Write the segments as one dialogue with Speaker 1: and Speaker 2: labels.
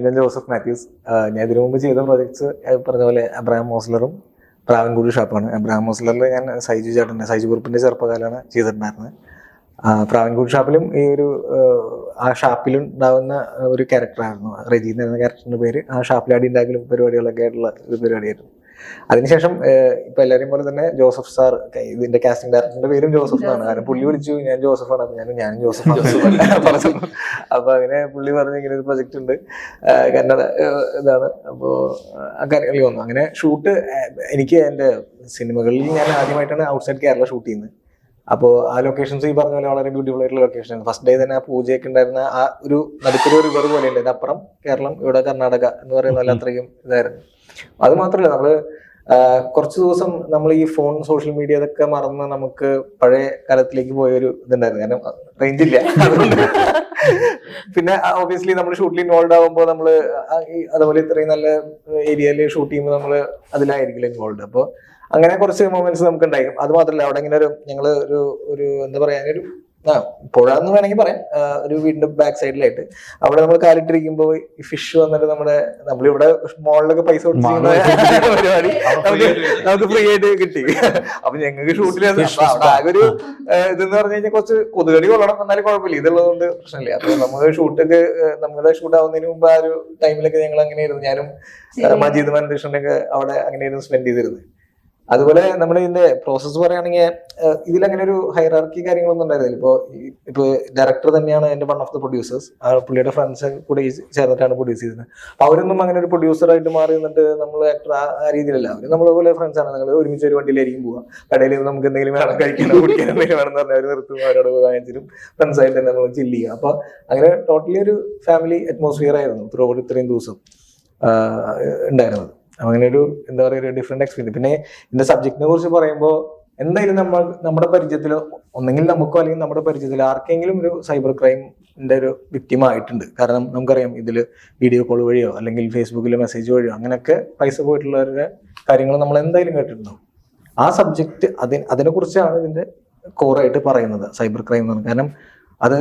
Speaker 1: ഞാൻ ജോസഫ് മാത്യൂസ്. ഞാൻ ഇതിനു മുമ്പ് ചെയ്ത പ്രോജക്ട്സ് പറഞ്ഞ പോലെ അബ്രഹാം മോസ്ലറും പ്രാവൻകൂടി ഷാപ്പാണ്. അബ്രഹാം മോസ്ലറിൽ ഞാൻ സൈജു കുറുപ്പിന്റെ ചെറുപ്പകാലമാണ് ചെയ്തിട്ടുണ്ടായിരുന്നത്. പ്രാവൻകൂടി ഷാപ്പിലും ഈ ഒരു ആ ഷാപ്പിലുണ്ടാവുന്ന ഒരു ക്യാരക്ടറായിരുന്നു റെജി എന്ന് പറയുന്ന ക്യാരക്ടറിന്റെ പേര്. ആ ഷാപ്പിലാടി ഉണ്ടാക്കലും പരിപാടികളൊക്കെ ആയിട്ടുള്ള ഒരു പരിപാടിയായിരുന്നു. അതിനുശേഷം ഇപ്പൊ എല്ലാവരെയും പോലെ തന്നെ ജോസഫ് സാർ, ഇതിന്റെ കാസ്റ്റിംഗ് ഡയറക്ടറിന്റെ പേരും ജോസഫ് ആണ്. കാരണം പുള്ളി വിളിച്ചു ഞാൻ ജോസഫാണ്, അപ്പൊ ഞാനും ജോസഫാണ് പറഞ്ഞു. അപ്പൊ അങ്ങനെ പുള്ളി പറഞ്ഞു ഇങ്ങനെ ഒരു പ്രൊജക്ട് ഉണ്ട്, കന്നഡ ഇതാണ്. അപ്പോ ആ കാര്യങ്ങളിൽ വന്നു. അങ്ങനെ ഷൂട്ട് എനിക്ക് എന്റെ സിനിമകളിൽ ഞാൻ ആദ്യമായിട്ടാണ് ഔട്ട്സൈഡ് കേരള ഷൂട്ട് ചെയ്യുന്നത്. അപ്പോൾ ആ ലൊക്കേഷൻസ് ഈ പറഞ്ഞ പോലെ വളരെ ബ്യൂട്ടിഫുൾ ആയിട്ടുള്ള ലൊക്കേഷൻ. ഫസ്റ്റ് ഡേ തന്നെ ആ പൂജയൊക്കെ ഉണ്ടായിരുന്ന ആ ഒരു നടുക്കൊരു റിവർ പോലെയുണ്ട്. ഇത് അപ്പുറം കേരളം, ഇവിടെ കർണാടക എന്ന് പറയുന്ന പോലെ അത്രയും ഇതായിരുന്നു. അത് മാത്രമല്ല, നമ്മള് കുറച്ച് ദിവസം നമ്മൾ ഈ ഫോൺ, സോഷ്യൽ മീഡിയ ഇതൊക്കെ മറന്ന് നമുക്ക് പഴയ കാലത്തിലേക്ക് പോയൊരു ഇതുണ്ടായിരുന്നു. കാരണം റേഞ്ച് ഇല്ല. പിന്നെ ഒബിയസ്ലി നമ്മൾ ഷൂട്ടിൽ ഇൻവോൾവ് ആകുമ്പോൾ നമ്മള് അതുപോലെ ഇത്രയും നല്ല ഏരിയയിൽ ഷൂട്ട് ചെയ്യുമ്പോൾ നമ്മള് അതിലായിരിക്കില്ല ഇൻവോൾവ്. അപ്പോൾ അങ്ങനെ കുറച്ച് മൊമെന്റ്സ് നമുക്ക് ഉണ്ടായിരിക്കും. അത് മാത്രമല്ല, അവിടെ ഇങ്ങനെ ഞങ്ങള് ഒരു എന്താ പറയാ, ഒരു പുഴ എന്ന് വേണമെങ്കിൽ പറയാം, ഒരു വീടിന്റെ ബാക്ക് സൈഡിലായിട്ട് അവിടെ നമ്മൾ കാലിട്ടിരിക്കുമ്പോൾ ഈ ഫിഷ് വന്നിട്ട് നമ്മളിവിടെ മോളിലൊക്കെ പൈസ കൊടുത്ത് ചെയ്യുന്ന പരിപാടി നമുക്ക് ഫ്രീ ആയിട്ട് കിട്ടി. അപ്പൊ ഞങ്ങൾക്ക് ഷൂട്ടിൽ അവിടെ ആകെ ഒരു ഇതെന്ന് പറഞ്ഞു കഴിഞ്ഞാൽ കുറച്ച് കൊതുകടി കൊള്ളണം, എന്നാലും കുഴപ്പമില്ല, ഇതുള്ളത് കൊണ്ട് പ്രശ്നമില്ല. അപ്പൊ നമുക്ക് ഷൂട്ടൊക്കെ നമ്മുടെ ഷൂട്ട് ആവുന്നതിന് മുമ്പ് ആ ഒരു ടൈമിലൊക്കെ ഞങ്ങൾ അങ്ങനെയായിരുന്നു. ഞാനും മജീദ് മനകൃഷ്ണനൊക്കെ അവിടെ അങ്ങനെയായിരുന്നു സ്പെൻഡ് ചെയ്തിരുന്നത്. അതുപോലെ നമ്മൾ ഇതിന്റെ പ്രോസസ്സ് പറയുകയാണെങ്കിൽ ഇതിലങ്ങനെ ഒരു ഹൈറാർക്കി കാര്യങ്ങളൊന്നും ഉണ്ടായിരുന്നില്ല. ഇപ്പൊ ഡയറക്ടർ തന്നെയാണ് എന്റെ വൺ ഓഫ് ദ പ്രൊഡ്യൂസേഴ്സ്. ആ പുള്ളിയുടെ ഫ്രണ്ട്സ് കൂടെ ചേർന്നിട്ടാണ് പ്രൊഡ്യൂസ് ചെയ്തത്. അപ്പൊ അവരൊന്നും അങ്ങനെ ഒരു പ്രൊഡ്യൂസറായിട്ട് മാറി നിന്നിട്ട് നമ്മൾ ആക്ടർ ആ രീതിയിലല്ല. അവര് നമ്മളെ ഫ്രണ്ട്സ് ആണ്. ഞങ്ങൾ ഒരുമിച്ച് ഒരു വണ്ടിയിലായിരിക്കും പോവുക. കടയിൽ നമുക്ക് എന്തെങ്കിലും വേണം, കഴിക്കാനോ കുടിക്കാനോ എന്തെങ്കിലും വേണമെന്ന് പറഞ്ഞാൽ അവർ നിർത്തും, അവരോട് വാങ്ങിച്ചിട്ടും ഫ്രണ്ട്സ് ആയിട്ട് തന്നെ നമ്മൾ ചില്ല് ചെയ്യുക. അപ്പൊ അങ്ങനെ ടോട്ടലി ഒരു ഫാമിലി അറ്റ്മോസ്ഫിയർ ആയിരുന്നു ത്രൂ ഇത്രയും ദിവസം ഉണ്ടായിരുന്നത്. അങ്ങനെ ഒരു എന്താ പറയുക, ഒരു ഡിഫറെന്റ് എക്സ്പീരിയൻസ്. പിന്നെ ഇതിന്റെ സബ്ജക്റ്റിനെ കുറിച്ച് പറയുമ്പോൾ എന്തായാലും നമ്മുടെ പരിചയത്തിലോ ഒന്നെങ്കിൽ നമുക്കോ അല്ലെങ്കിൽ നമ്മുടെ പരിചയത്തിലോ ആർക്കെങ്കിലും ഒരു സൈബർ ക്രൈമിന്റെ ഒരു വിക്ടിം ആയിട്ടുണ്ട്. കാരണം നമുക്കറിയാം, ഇതിൽ വീഡിയോ കോൾ വഴിയോ അല്ലെങ്കിൽ ഫേസ്ബുക്കിലെ മെസ്സേജ് വഴിയോ അങ്ങനെയൊക്കെ പൈസ പോയിട്ടുള്ളവരുടെ കാര്യങ്ങൾ നമ്മൾ എന്തായാലും കേട്ടിട്ടുണ്ടാവും. ആ സബ്ജക്റ്റ് അതിനെ കുറിച്ചാണ് ഇതിന്റെ കോറായിട്ട് പറയുന്നത്, സൈബർ ക്രൈം എന്ന്. കാരണം അത്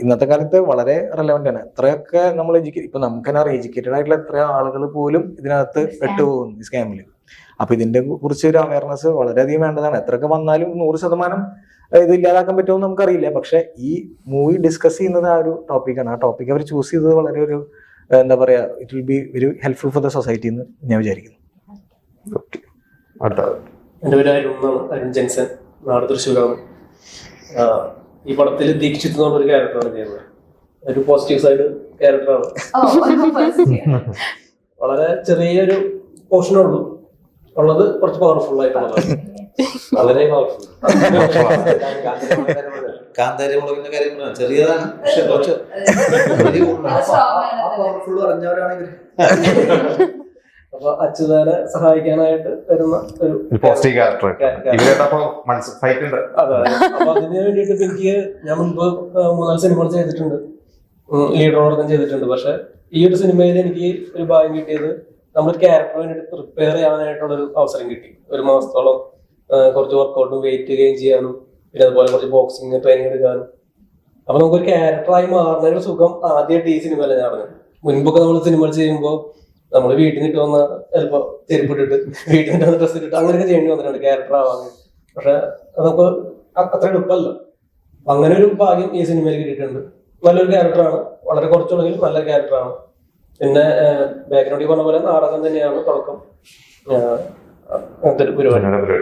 Speaker 1: ഇന്നത്തെ കാലത്ത് വളരെ റെലവെന്റ് ആണ്. എത്രയൊക്കെ നമ്മൾ ഇപ്പൊ നമുക്ക് തന്നെ അറിയാം, എഡ്യൂക്കേറ്റഡ് ആയിട്ടുള്ള എത്ര ആളുകൾ പോലും ഇതിനകത്ത് പെട്ടുപോകുന്നു ഈ സ്കാമിൽ. അപ്പൊ ഇതിന്റെ കുറിച്ച് ഒരു അവയർനെസ് വളരെയധികം വേണ്ടതാണ്. എത്രയൊക്കെ വന്നാലും 100% ഇത് ഇല്ലാതാക്കാൻ പറ്റുമോ നമുക്കറിയില്ല. പക്ഷെ ഈ മൂവി ഡിസ്കസ് ചെയ്യുന്നത് ആ ഒരു ടോപ്പിക്കാണ്. ആ ടോപ്പിക് അവർ ചൂസ് ചെയ്തത് വളരെ ഒരു എന്താ പറയാ, it will be very helpful for the society എന്ന് ഞാൻ വിചാരിക്കുന്നു.
Speaker 2: എൻ്റെ പേര് അരുൺ ജെൻസൺ, നാട് തൃശ്ശൂരാണ്. ഈ പടത്തിൽ ദീക്ഷിത് എന്ന് പറഞ്ഞൊരു ക്യാരക്ടറാണ് ചെയ്യുന്നത്. ഒരു പോസിറ്റീവ് സൈഡ് ക്യാരക്ടറാണ്. വളരെ ചെറിയൊരു പോർഷനേ ഉള്ളൂ, ഉള്ളത് കുറച്ച് പവർഫുൾ ആയിട്ടുള്ളതാണ്. വളരെ പവർഫുൾ. കാന്താരിമുളകിന്റെ കാര്യം ചെറിയതാണ്, പക്ഷെ കുറച്ച് പവർഫുൾ പറഞ്ഞവരാണ് ഇവര്. അപ്പൊ അച്യുതനെ സഹായിക്കാനായിട്ട് വരുന്ന ഒരു പോസിറ്റീവ് ക്യാരക്ടർ. അതെ. അപ്പൊ അതിന് വേണ്ടിയിട്ട് എനിക്ക് ഞാൻ മുൻപ് 3-4 സിനിമകൾ ചെയ്തിട്ടുണ്ട്, ലീഡറോടൊപ്പം ചെയ്തിട്ടുണ്ട്. പക്ഷെ ഈ ഒരു സിനിമയിൽ എനിക്ക് ഒരു ഭാഗ്യം കിട്ടിയത്, നമ്മൾ ക്യാരക്ടർ വേണ്ടിയിട്ട് പ്രിപ്പയർ ചെയ്യാനായിട്ടുള്ള ഒരു അവസരം കിട്ടി. 1 മാസത്തോളം കുറച്ച് വർക്കൗട്ടും വെയിറ്റ് ഗെയിൻ ചെയ്യാനും പിന്നെ അതുപോലെ കുറച്ച് ബോക്സിങ് ട്രെയിനിങ് എടുക്കാനും. അപ്പൊ നമുക്കൊരു ക്യാരക്ടറായി മാറുന്നതിന് സുഖം ആദ്യമായിട്ട് ഈ സിനിമയിലാണ് ഞാൻ പറഞ്ഞത്. മുൻപൊക്കെ നമ്മൾ സിനിമകൾ ചെയ്യുമ്പോൾ നമ്മള് വീട്ടിൽ നിന്നിട്ട് വന്ന ചിലപ്പോ ചെരുപ്പിട്ടിട്ട് വീട്ടിൽ നിന്നിട്ട് വന്ന ഡ്രസ്സ് ഇട്ടിട്ട് അങ്ങനെയൊക്കെ ചെയ്യേണ്ടി വന്നിട്ടുണ്ട് ക്യാരക്ടർ ആവാൻ. പക്ഷെ നമുക്ക് അത്ര എളുപ്പമല്ല. അങ്ങനെ ഒരു ഭാഗ്യം ഈ സിനിമയിൽ കിട്ടിയിട്ടുണ്ട്. നല്ലൊരു ക്യാരക്ടറാണ്, വളരെ കുറച്ചുള്ളെങ്കിലും നല്ല ക്യാരക്ടറാണ്. പിന്നെ ബാക്ക്ഗ്രൗണ്ടിൽ പറഞ്ഞ പോലെ നാടകം തന്നെയാണ് തുടക്കം. അങ്ങനത്തെ ഒരു പരിപാടി.